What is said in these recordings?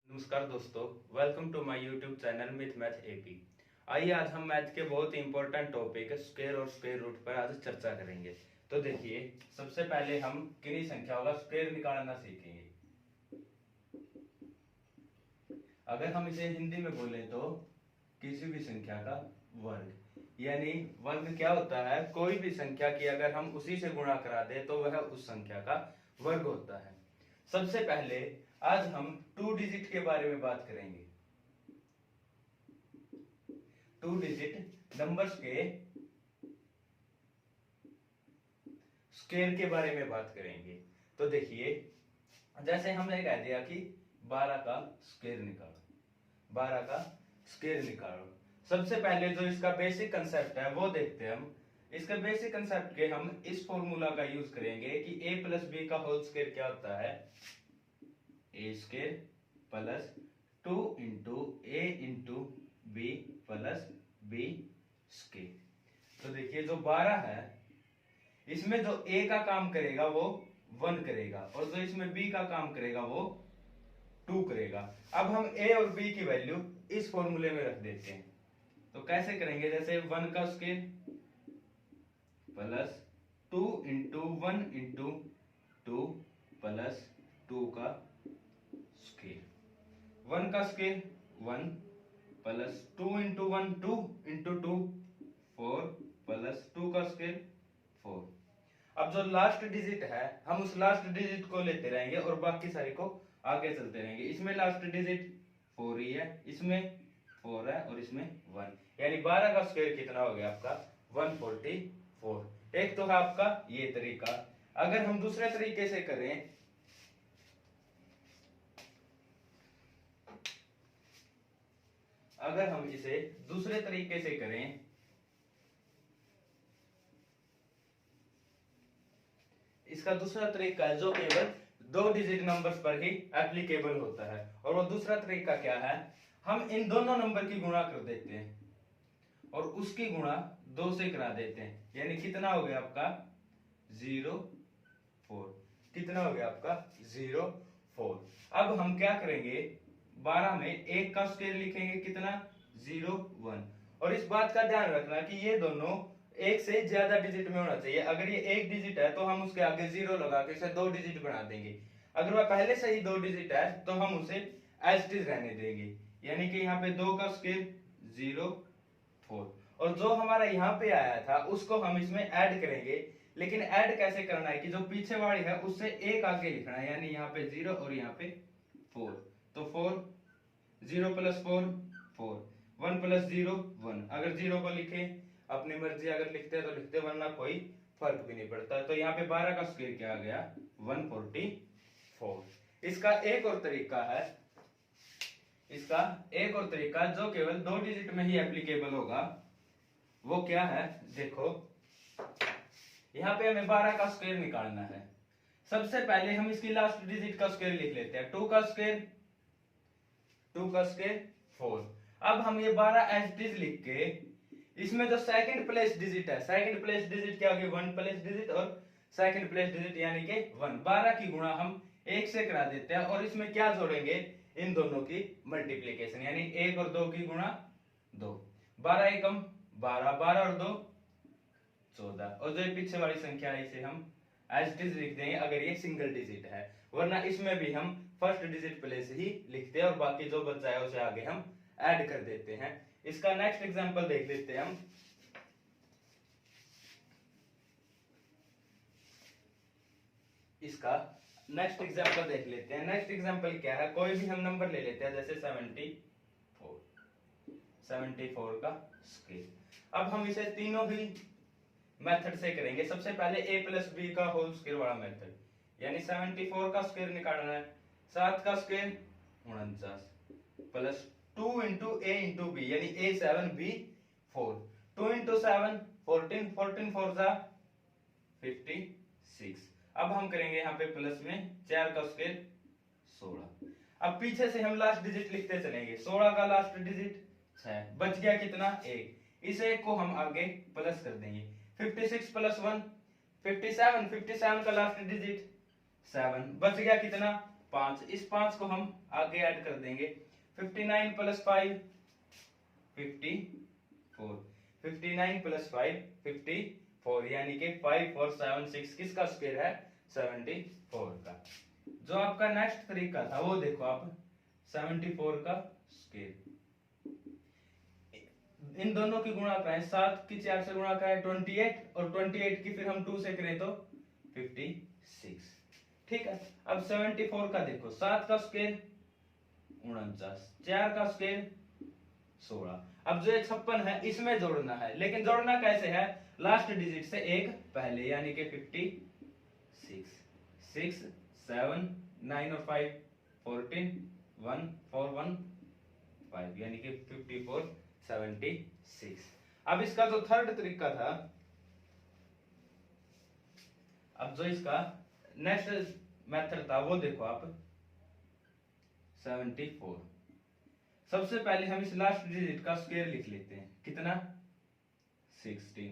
नमस्कार दोस्तों, welcome to my YouTube channel मिथ मैथ एपी। आइए आज हम मैथ के बहुत ही इंपॉर्टेंट टॉपिक स्क्वायर और स्क्वायर रूट पर आज चर्चा करेंगे। तो देखिए, सबसे पहले हम किन्हीं संख्याओं का स्क्वायर निकालना सीखेंगे। अगर हम इसे हिंदी में बोले तो किसी भी संख्या का वर्ग, यानी वर्ग क्या होता है? कोई भी संख्या की अगर हम उसी से गुणा करा दे तो वह उस संख्या का वर्ग होता है। सबसे पहले आज हम 2 डिजिट के बारे में बात करेंगे। 2 डिजिट नंबर्स के स्क्वायर के बारे में बात करेंगे। तो देखिए, जैसे हमने कह दिया कि 12 का स्क्वायर निकालो, 12 का स्क्वायर निकालो। सबसे पहले जो इसका बेसिक कंसेप्ट है वो देखते हैं हम। इसका बेसिक कंसेप्ट के हम इस फॉर्मूला का यूज करेंगे कि a प्लस बी का होल स्क्वायर क्या होता है? A square plus 2 into A into B plus B square. तो देखिए, जो 12 है इसमें जो a का काम करेगा वो 1 करेगा और जो इसमें b का काम करेगा वो 2 करेगा। अब हम a और b की वैल्यू इस फॉर्मूले में रख देते हैं। तो कैसे करेंगे? जैसे 1 का square plus 2 into 1 into 2 plus 2 का स्क्वायर। 1 का square 1 plus 2 into 1 2 into 2 4 plus 2 का स्क्वायर 4। अब जो लास्ट डिजिट है हम उस लास्ट डिजिट को लेते रहेंगे और बाकी सारी को आगे चलते रहेंगे। इसमें लास्ट डिजिट 4 ही है, इसमें 4 है और इसमें 1, यानी 12 का स्क्वायर कितना हो गया आपका? 144। एक तो है आपका ये तरीका। अगर हम दूसरे तरीके से करें, अगर हम इसे दूसरे तरीके से करें, इसका दूसरा तरीका है जो केवल 2 डिजिट नंबर्स पर ही एप्लीकेबल होता है। और वो दूसरा तरीका क्या है? हम इन दोनों नंबर की गुणा कर देते हैं और उसकी गुणा 2 से करा देते हैं, यानी कितना हो गया आपका? 0 4। कितना हो गया आपका? 0 4। अब हम क्या करेंगे? 12 में 1 का स्क्वायर लिखेंगे, कितना? 0 1। और इस बात का ध्यान रखना कि ये दोनों एक से ज्यादा डिजिट में होना चाहिए। अगर ये एक डिजिट है तो हम उसके आगे 0 लगा के इसे 2 डिजिट बना देंगे। अगर वह पहले से ही 2 डिजिट है तो हम उसे एज इट इज रहने देंगे, यानी कि यहाँ पे 2 का स्क्वायर 0 4। और जो हमारा यहाँ पे आया था उसको हम इसमें ऐड करेंगे। लेकिन ऐड कैसे करना है कि जो पीछे वाली है उससे एक आगे लिखना है, यानी यहाँ पे 0 और यहाँ पे 4। तो 4 0 प्लस 4 4 1 प्लस 0 1। अगर 0 को लिखे अपनी मर्जी, अगर लिखते हैं तो लिखते, वरना कोई फर्क भी नहीं पड़ता। तो यहाँ पे 12 का स्क्वायर क्या आ गया? 144। इसका एक और तरीका है, इसका एक और तरीका जो केवल 2 डिजिट में ही एप्लीकेबल होगा। वो क्या है? देखो, यहाँ पे हमें 12 का स्क्वायर निकालना है। सबसे पहले हम इसकी लास्ट डिजिट का स्क्वायर लिख लेते हैं। 2 का स्क्वायर 4। अब हम ये 12 एज इट इज लिख के इसमें जो सेकंड प्लेस डिजिट है, सेकंड प्लेस डिजिट क्या होगी? 1 प्लेस डिजिट और सेकंड प्लेस डिजिट यानी कि 1। 12 की गुणा हम 1 से करा देते हैं और इसमें क्या जोड़ेंगे? इन दोनों की मल्टीप्लीकेशन, यानी 1 और 2 की गुणा 2। 12 एकम 12, 12 और 2 14। और जो पीछे वाली संख्या है इसे हम एज इट इज लिख देंगे अगर ये सिंगल डिजिट है, वरना इसमें भी हम फर्स्ट डिजिट प्लेस ही लिखते हैं और बाकी जो बच जाए उसे आगे हम ऐड कर देते हैं। इसका नेक्स्ट एग्जांपल देख लेते हैं हम। इसका नेक्स्ट एग्जांपल देख लेते हैं। नेक्स्ट एग्जांपल क्या है? कोई भी हम नंबर ले लेते हैं, जैसे 74 का स्क्वायर। अब हम इसे तीनों ही मेथड से करेंगे। सबसे पहले a प्लस बी का होल स्क्वायर वाला मेथड, यानी 74 का स्क्वायर निकालना है। 7 का square 49 plus 2 into A into B, यानी a 7 b 4। 2 इंटू 7 14, 14 4 जा 56। अब हम करेंगे यहाँ पे प्लस में 4 का स्क्वायर 16। अब पीछे से हम लास्ट डिजिट लिखते चलेंगे। 16 का लास्ट डिजिट 6, बच गया कितना? 1। इस एक को हम आगे प्लस कर देंगे। 56 प्लस 1 57, 57 का लास्ट डिजिट 7, बच गया कितना? 5, इस 5 को हम आगे ऐड कर देंगे। 59 प्लस 5 54, 59 प्लस 5 54, यानी कि 5 4 7 6 किसका स्क्वायर है? 74 का। जो आपका नेक्स्ट तरीका था वो देखो आप, 74 का स्क्वायर, इन दोनों की गुणा करें, 7 की 4 से गुणा करें 28, और 28 की फिर हम 2 से करें तो 56। ठीक है, अब 74 का देखो, 7 का स्क्वायर 49, 4 का स्क्वायर 16। अब जो 56 है इसमें जोड़ना है, लेकिन जोड़ना कैसे है? लास्ट डिजिट से एक पहले, यानी कि 56, 6 7 9 और 5 14 1 4 1 5, यानी कि 54 76। अब इसका जो थर्ड तरीका था, अब जो इसका नेक्स्ट मेथड था वो देखो आप, 74। सबसे पहले हम इस लास्ट डिजिट का स्क्वायर लिख लेते हैं, कितना? 16।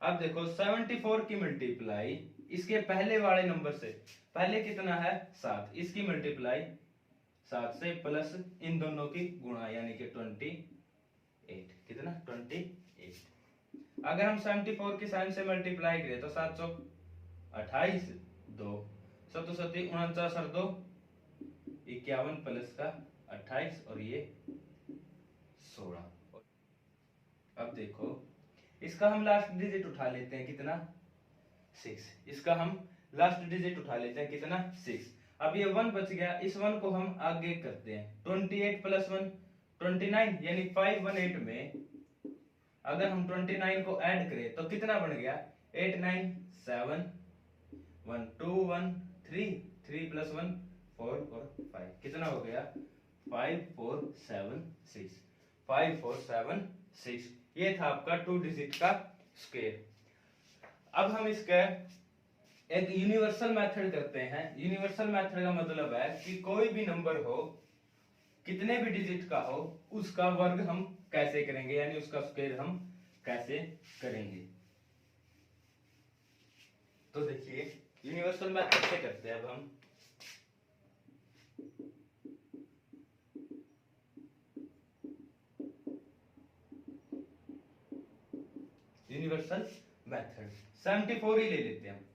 अब देखो 74 की मल्टीप्लाई इसके पहले वाले नंबर से, पहले कितना है? 7, इसकी मल्टीप्लाई 7 से प्लस इन दोनों की गुणा, यानी कि 28, कितना? 28। अगर हम 74 की साइन से मल्टीप्लाई करें तो 7 चौक 28, 2 7 7 49 और 2 51 प्लस का 28 और ये 16। अब देखो इसका हम लास्ट डिजिट उठा लेते हैं, कितना? 6। इसका हम लास्ट डिजिट उठा लेते हैं, कितना? 6। अब ये 1 बच गया, इस 1 को हम आगे करते हैं, 28 प्लस 1 29, यानी 518 में अगर हम 29 को ऐड करें तो कितना बन गया? 8 9 7 1 2 1 3 3 प्लस 1 4 और 5, कितना हो गया? 5 4 7 6, 5 4 7 6। ये था आपका 2 डिजिट का स्क्वायर। अब हम इसका एक यूनिवर्सल मेथड करते हैं। यूनिवर्सल मेथड का मतलब है कि कोई भी नंबर हो, कितने भी डिजिट का हो, उसका वर्ग हम कैसे करेंगे, यानी उसका स्क्वायर हम कैसे करेंगे। तो देखिए यूनिवर्सल मेथड से करते हैं। अब हम यूनिवर्सल मेथड 74 ही ले लेते हैं।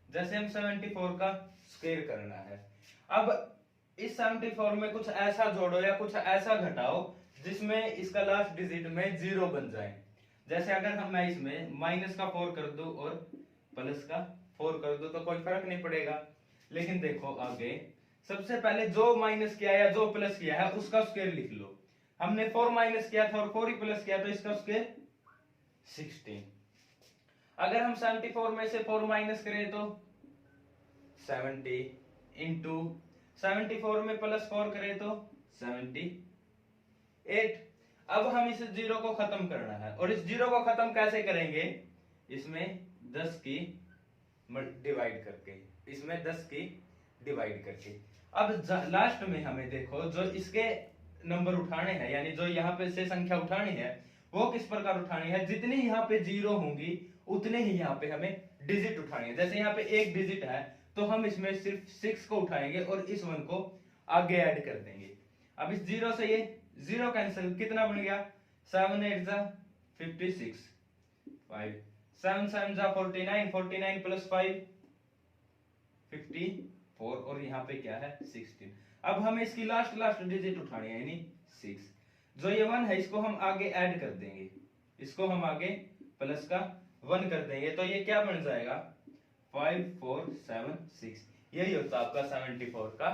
जैसे हम 74 का स्क्वायर करना है, अब इस 74 में कुछ ऐसा जोड़ो या कुछ ऐसा घटाओ जिसमें इसका लास्ट डिजिट में 0 बन जाए। जैसे अगर हम मैं इसमें माइनस का 4 कर दूं और प्लस का 4 कर दूं तो कोई फर्क नहीं पड़ेगा। लेकिन देखो आगे, सबसे पहले जो माइनस किया या जो प्लस किया है उसका स्क्वायर लिख लो। हमने 4 माइनस किया था और 4 ही प्लस किया, तो इसका स्क्वायर 16। अगर हम 74 में से 4 माइनस करें तो 70 इंटू 74 में प्लस 4 करें तो 78। अब हम इस 0 को खत्म करना है, और इस 0 को खत्म कैसे करेंगे? इसमें 10 की डिवाइड करके, इसमें 10 की डिवाइड करके। अब लास्ट में हमें देखो जो इसके नंबर उठाने हैं, यानी जो यहाँ पे से संख्या उठानी है वो किस प्रकार उठानी है? जितनी यहाँ पे 0 होंगी उतने ही यहाँ पे हमें डिजिट उठानी है। जैसे यहाँ पे एक डिजिट है तो हम इसमें सिर्फ 6 को उठाएंगे और इस 1 को आगे ऐड कर देंगे। अब इस 0 से ये 0 कैंसिल, कितना बन गया? 7 8 जा 56, 5 7 7 जा 49, 49 प्लस 5 54, और यहाँ पे क्या है? 16। अब हमें इसकी लास्ट डिजिट उठानी है, यानी 6। जो ये 1 है इसको हम आगे ऐड कर देंगे, इसको हम आगे प्लस का 1 कर देंगे, तो ये क्या बन जाएगा? 5 4 7 6। यही होता आपका 74 का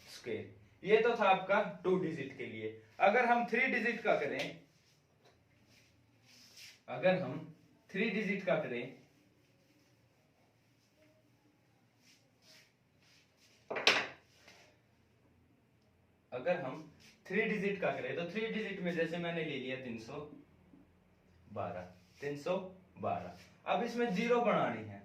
स्क्वायर। ये तो था आपका 2 डिजिट के लिए। अगर हम 3 डिजिट का करें, अगर हम 3 डिजिट का करें अगर हम 3 डिजिट का करें तो 3 डिजिट में जैसे मैंने ले लिया 312। अब इसमें 0 बनानी है,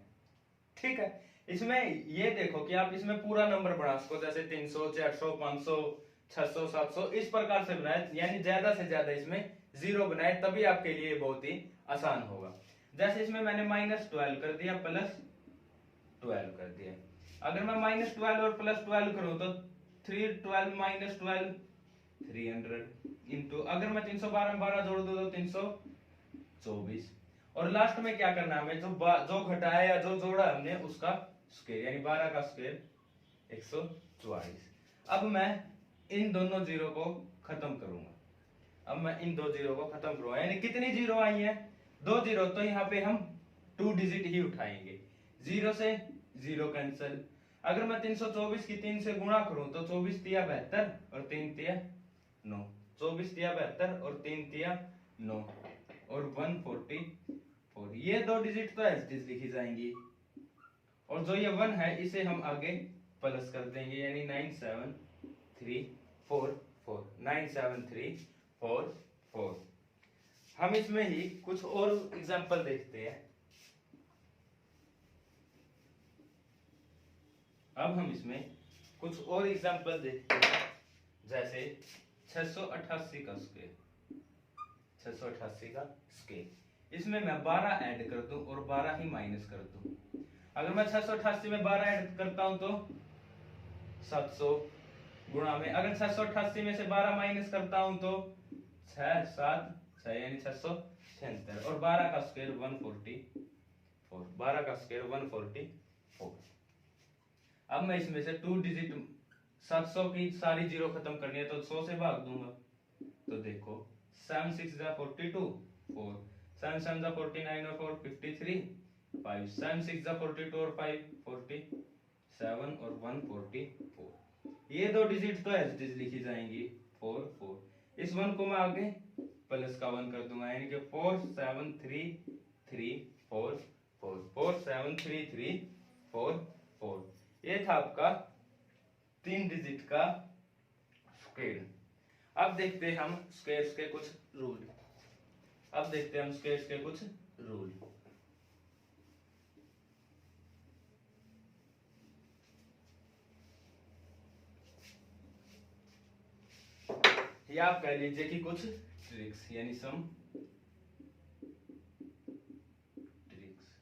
ठीक है। इसमें ये देखो कि आप इसमें पूरा नंबर बना सको, जैसे 300 400 500 600 700 इस प्रकार से बनाए, यानी ज्यादा से ज्यादा इसमें 0 बनाए, तभी आपके लिए बहुत ही आसान होगा। जैसे इसमें मैंने -12 कर दिया, +12 कर दिया। अगर मैं -12 और +12 करूं तो 312 -12 300 इंटू, अगर मैं 312 में 12 जोड़ दूं तो 324, और लास्ट में क्या करना है हमें, जो घटाया या जो जोड़ा हमने उसका स्क्वायर, यानी 12 का स्क्वायर 144। अब मैं इन दोनों जीरो को खत्म करूंगा। अब मैं इन दो जीरो को खत्म करूंगा, यानी कितनी जीरो आई है, 2 जीरो, तो यहाँ पे हम 2 डिजिट ही उठाएंगे। 0 से 0 कैंसिल। अगर मैं 324 की 3 से गुणा करूं तो 24 तिया 72 और 3 तिया 9, 24 तिया 72 और 3 तिया 9 और 144। ये 2 डिजिट तो एज इट लिखी जाएंगी, और जो ये 1 है इसे हम आगे प्लस कर देंगे, यानी 97344 97344। हम इसमें ही कुछ और एग्जांपल देखते हैं। अब हम इसमें कुछ और एग्जांपल देखते हैं, जैसे 688 का स्क्वायर, 688 का स्क्वायर। इसमें मैं 12 ऐड कर दूं और 12 ही माइनस कर दूं। अगर मैं 688 में 12 ऐड करता हूं तो 700 गुणा में, अगर 688 में से 12 माइनस करता हूं तो 6 7 6 यानी 676, और 12 का स्क्वायर 144, 12 का स्क्वायर 144। अब मैं इसमें से 2 डिजिट, 700 की सारी जीरो खत्म करनी है तो 100 से भाग दूंगा, तो देखो 7 6 42 4, 7 7 49 और 4 53, 5 7 6 42 और 5 47 और 144। ये 2 डिजिट तो एज इट इज लिखी जाएंगी 4 4। इस 1 को मैं आगे प्लस का 1 कर दूंगा, यानी कि 4 7 3 3 4 4 4 7 3 3 4 4। ये था आपका 3 डिजिट का स्क्वायर। अब देखते हैं हम स्क्वायर्स के कुछ रूल। अब देखते हैं हम स्क्वायर्स के कुछ रूल। या आप कह लीजिए कि कुछ ट्रिक्स, यानी सम ट्रिक्स।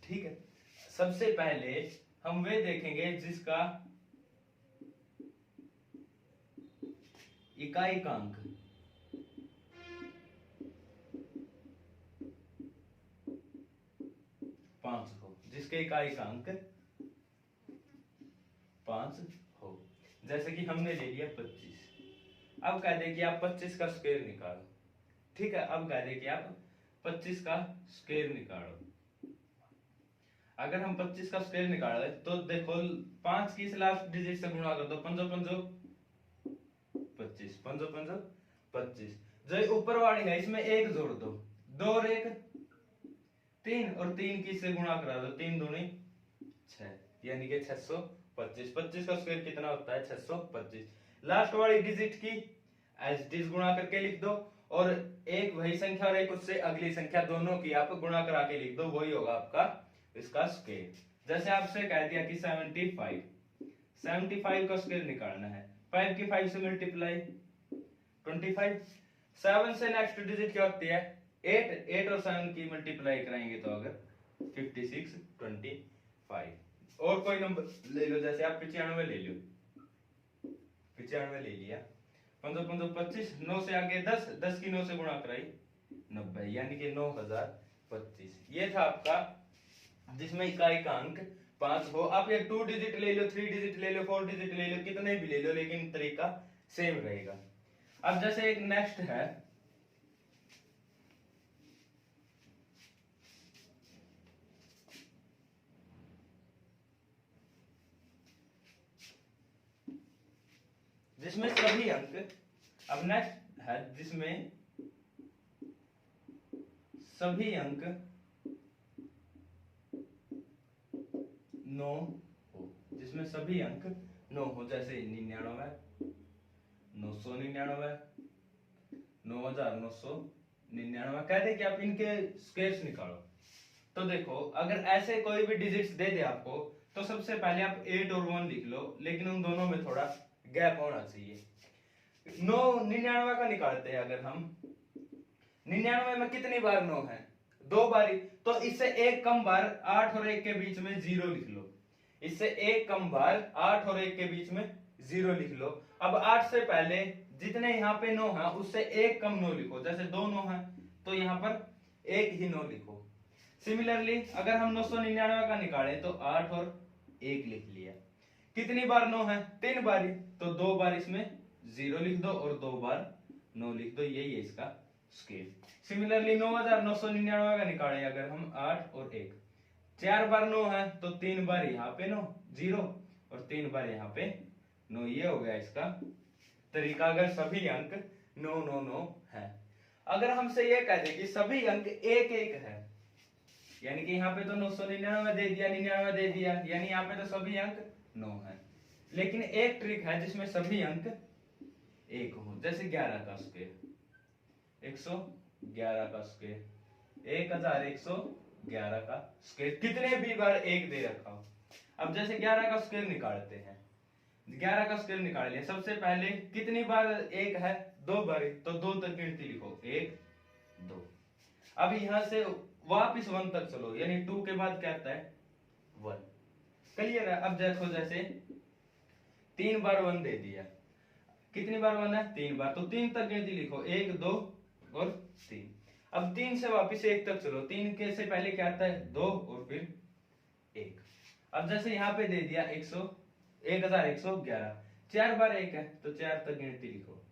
ठीक है, सबसे पहले हम वे देखेंगे जिसका इकाइकांक 5 हो, जिसके इकाइकांक 5 हो। जैसे कि हमने ले लिया 25। अब कह दे कि आप 25 का स्क्वायर निकालो। ठीक है, अब कह दे कि आप 25 का स्क्वायर निकालो। अगर हम 25 का स्क्वायर निकाले तो देखो 5 की इस लास्ट डिजिट से गुणा कर दो, 5 5 25, 5 5 25। जो ऊपर वाली है इसमें एक जोड़ दो, 2 और 1 3, और 3 की से गुणा करा दो, 3 दूनी 6, यानी कि 625। 25 का स्क्वायर कितना होता है 625। लास्ट वाली डिजिट की एज इट इज गुणा करके लिख दो, और एक वही संख्या और एक उससे अगली संख्या, दोनों की आप गुणा करा के लिख दो, वही होगा आपका इसका स्क्वायर। जैसे आपसे कह दिया कि 75 का स्क्वायर निकालना है, 5 की 5 से मल्टीप्लाई 25। 7 से नेक्स्ट डिजिट क्या होती है 8 और 7 की मल्टीप्लाई कराएंगे तो अगर 56 25। और कोई नंबर ले लो, जैसे आप 95 ले लो, 95 ले लिया, 15 15 25, 9 से आगे 10, 10 की 9 से गुणा कराई 90, यानी कि 9025। ये था आपका जिसमें इकाइकांक 5 हो। आप ये 2 डिजिट ले लो, 3 डिजिट ले लो, 4 डिजिट ले लो, कितने भी ले लो, लेकिन तरीका सेम रहेगा। अब जैसे एक नेक्स्ट है जिसमें सभी अंक, अब नेक्स्ट है जिसमें सभी अंक 9 हो, जिसमें सभी अंक 9 हो, जैसे 99 999 9999। कहते कि आप इनके स्क्वायर्स निकालो। तो देखो अगर ऐसे कोई भी डिजिट्स दे दे आपको तो सबसे पहले आप 8 और 1 लिख लो, लेकिन उन दोनों में थोड़ा गैप होना चाहिए। 99 का निकालते हैं। अगर हम 99 में कितनी बार 9 है, 2 बारी, तो इससे एक कम बार 8 और 1 के बीच में 0 लिख लो। इससे एक कम बार 8 और 1 के बीच में 0 लिख लो। अब 8 से पहले जितने यहाँ पे 9 है उससे एक कम 9 लिखो। जैसे 2 9 है तो यहाँ पर एक ही 9 लिखो। सिमिलरली अगर हम 999 का निकालें तो 8 और 1 लिख लिया। कितनी बार 9 है? 3 बारी, तो 2 बार इसमें 0 लिख दो और 2 बार 9 लिख दो। यही है इसका स्केल। सिमिलरली 9999 का निकालें अगर हम 8 और 1, 4 बार 9 है तो 3 बार यहाँ पे 9 0 और 3 बार यहाँ पे 9। ये हो गया इसका तरीका अगर सभी अंक 9 9 9 है। अगर हमसे ये कह दें कि सभी अंक 1 1 है, यानी कि यहाँ पे तो 999 दे दिया, 99 दे दिया, यानी यहाँ पे तो सभी अंक 9 है। लेकिन एक ट्रिक है जिसमें सभी अंक 1 हो। जैसे 11 का स्क्वायर, 111 का स्क्वायर, 1111 का स्क्वायर, कितने भी बार 1 दे रखा हो। अब जैसे 11 का स्क्वायर निकालते हैं, 11 का स्क्वायर निकाल लिया। सबसे पहले कितनी बार 1 है? 2 बार, तो 2 तक गिनती लिखो, 1 2। अब यहां से वापिस 1 तक चलो, यानी 2 के बाद क्या आता है? 1। क्लियर है? अब देखो जैसे 3 बार 1 दे दिया, कितनी बार 1 है? 3 बार, तो 3 तक गिनती लिखो, 1 2 और 3। अब 3 से वापिस 1 तक चलो, 3 के से पहले क्या आता है? 2 और फिर 1। अब जैसे यहाँ पे दे दिया 1111, 4 बार 1 है तो 4 तक गिनती लिखो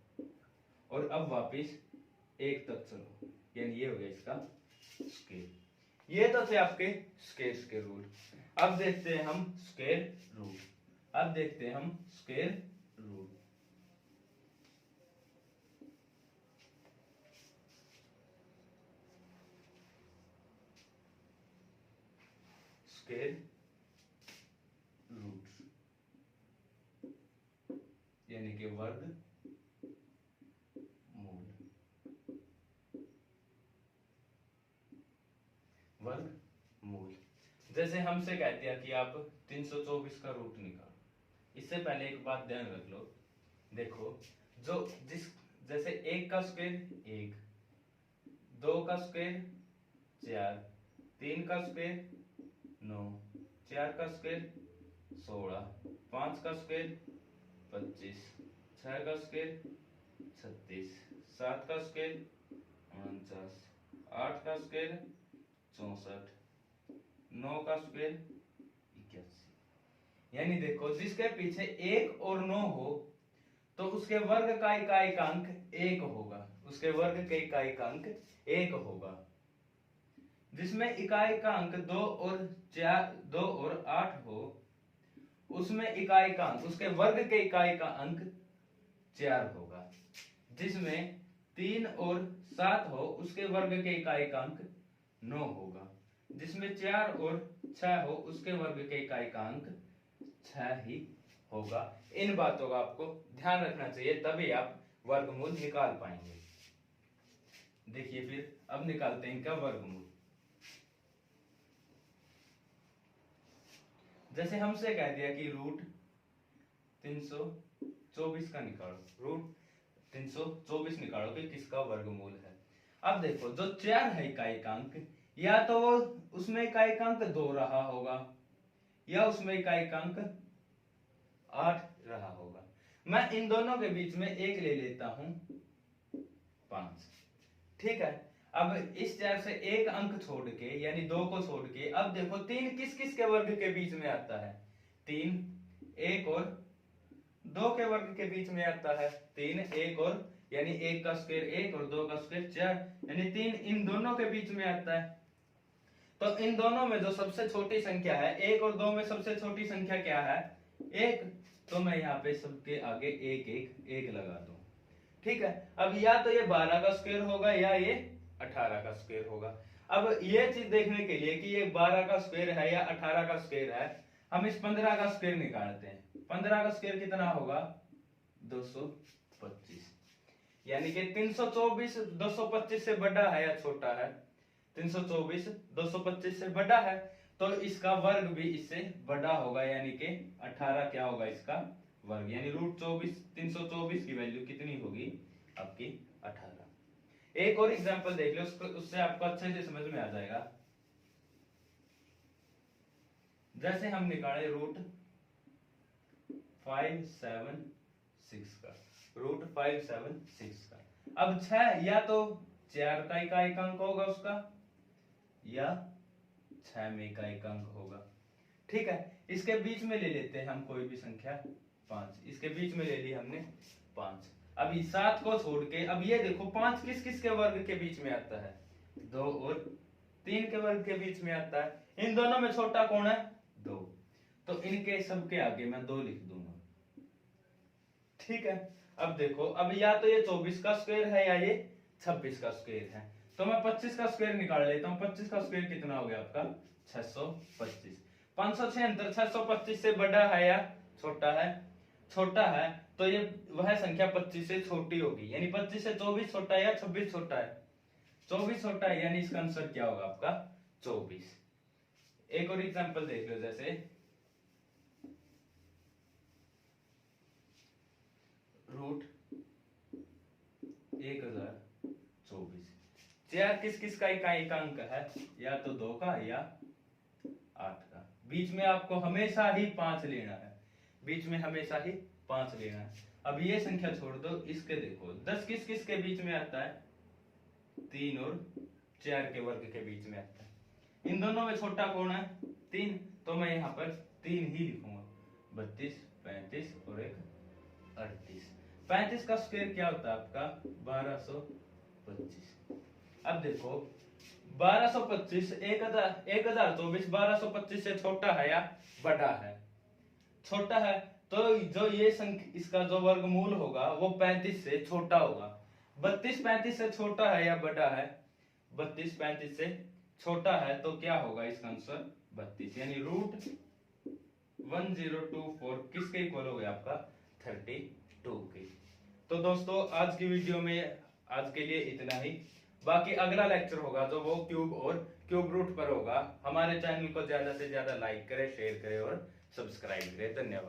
और अब वापिस 1 तक चलो, यानी ये हो गया इसका स्केल। ये तो थे आपके स्केल के रूल। अब देखते हैं हम स्केल रूल। अब देखते हैं हम स्केल रूल। स्केल रूट यानी कि वर्ग मूल। वर्ग मूल जैसे हमसे कहते हैं कि आप 324 का रूट निकालो। इससे पहले एक बात ध्यान रख लो, देखो जो जैसे 1 का स्क्वायर 1, 2 का स्क्वायर 4, 3 का स्क्वायर 9, 4 का स्क्वायर 16, 5 का स्क्वायर 25, 6 का स्क्वायर 36, 7 का स्क्वायर 49, 8 का स्क्वायर 64, 9 का स्क्वायर 81। यानी देखो जिसके पीछे 1 और 9 हो तो उसके वर्ग का इकाइकांक 1 होगा, उसके वर्ग के इकाइकांक 1 होगा। जिसमें इकाइकांक 2 और 8 हो उसमें इकाइकांक उसके वर्ग के इकाई का अंक 4 होगा। जिसमें 3 और 7 हो उसके वर्ग के इकाई का अंक 9 होगा। जिसमें 4 और 6 हो उसके वर्ग के इकाई का अंक 6 ही होगा। इन बातों का आपको ध्यान रखना चाहिए, तभी आप वर्गमूल निकाल पाएंगे। देखिए फिर अब निकालते हैं इनका वर्गमूल। जैसे हमसे कह दिया कि रूट 324 का निकालो, रूट 324 निकालो कि किसका वर्गमूल है। अब देखो जो 4 है इकाइकांक, या तो वो उसमें इकाइकांक 2 रहा होगा या उसमें इकाइकांक 8 रहा होगा। मैं इन दोनों के बीच में 1 ले लेता हूं 5, ठीक है। अब इस 4 से एक अंक छोड़ के यानी 2 को छोड़ के अब देखो 3 किस किस के वर्ग के बीच में आता है? 3 1 और 2 के वर्ग के बीच में आता है। 3 1 और यानी 1 का स्क्वायर 1 और 2 का स्क्वायर 4, यानी 3 इन दोनों के बीच में आता है। तो इन दोनों में जो सबसे छोटी संख्या है 1 और 2 में सबसे छोटी संख्या क्या है? 1। तो मैं यहाँ पे सबके आगे 1 1 1 लगा दूं, ठीक है। अब या तो ये 12 का स्क्वायर होगा या ये 18 का स्क्वायर होगा। अब ये चीज देखने के लिए कि ये 12 का स्क्वायर है या 18 का स्क्वायर है, हम इस 15 का स्क्वायर निकालते हैं। 15 का स्क्वायर कितना होगा? 225। यानी कि 324 225 से बड़ा है या छोटा है? 324 225 से बड़ा है, तो इसका वर्ग भी इससे बड़ा होगा, यानी कि 18 क्या होगा इसका वर्ग। यानी रूट 24 324 की वैल्यू कितनी होगी? आपकी 18। एक और एग्जांपल देख लो, उससे आपको अच्छे से समझ में आ जाएगा। जैसे हम निकाले रूट 576 का, रूट 576 का। अब 6 या तो 4 का एक अंक होगा उसका, या 6 में का एक अंक होगा। ठीक है, इसके बीच में ले लेते हैं हम कोई भी संख्या 5, इसके बीच में ले ली हमने 5। अब इस 7 को छोड़ के अब ये देखो 5 किस किस के वर्ग के बीच में आता है, 2 और 3 के वर्ग के बीच में आता है। इन दोनों में छोटा कौन है, 2, तो इनके सबके आगे मैं 2 लिख दूंगा। ठीक है, अब देखो, अब या तो ये 24 का स्क्वायर है या ये 26 का स्क्वायर है, तो मैं 25 का स्क्वायर निकाल लेता हूँ। 25 का स्क्वायर कितना हो गया आपका, 625। 576 625 से बड़ा है या छोटा है, छोटा है, तो ये वह संख्या 25 से छोटी होगी, यानी 25 से 24 छोटा है या 26 छोटा है, 24 छोटा है, यानी इसका आंसर क्या होगा आपका 24। एक और एग्जांपल देख लो, जैसे रूट 1024। 4 किस किस का एक अंक है, या तो 2 का या 8 का। बीच में आपको हमेशा ही 5 लेना है, बीच में हमेशा ही 5 लेना है। अब ये संख्या छोड़ दो, इसके देखो 10 किस किस के बीच में आता है, 3 और 4 के वर्ग के बीच में आता है। इन दोनों में छोटा कौन है, 3, तो मैं यहाँ पर 3 ही लिखूंगा। 32 35 और एक 38। 35 का स्क्वायर क्या होता है आपका 1225। अब देखो 1225 1024 1225 से छोटा है या बड़ा है, छोटा है, तो जो ये संख्या इसका जो वर्गमूल होगा वो 35 से छोटा होगा। 32 35 से छोटा है या बड़ा है, 32 35 से छोटा है, तो क्या होगा इसका आंसर 32, यानी रूट 1024 किसके इक्वल हो गया आपका 32 के। तो दोस्तों आज की वीडियो में आज के लिए इतना ही। बाकी अगला लेक्चर होगा जो वो क्यूब और क्यूब रूट पर होगा। हमारे चैनल को ज्यादा से ज्यादा लाइक करें, शेयर करें और सब्सक्राइब करें। धन्यवाद।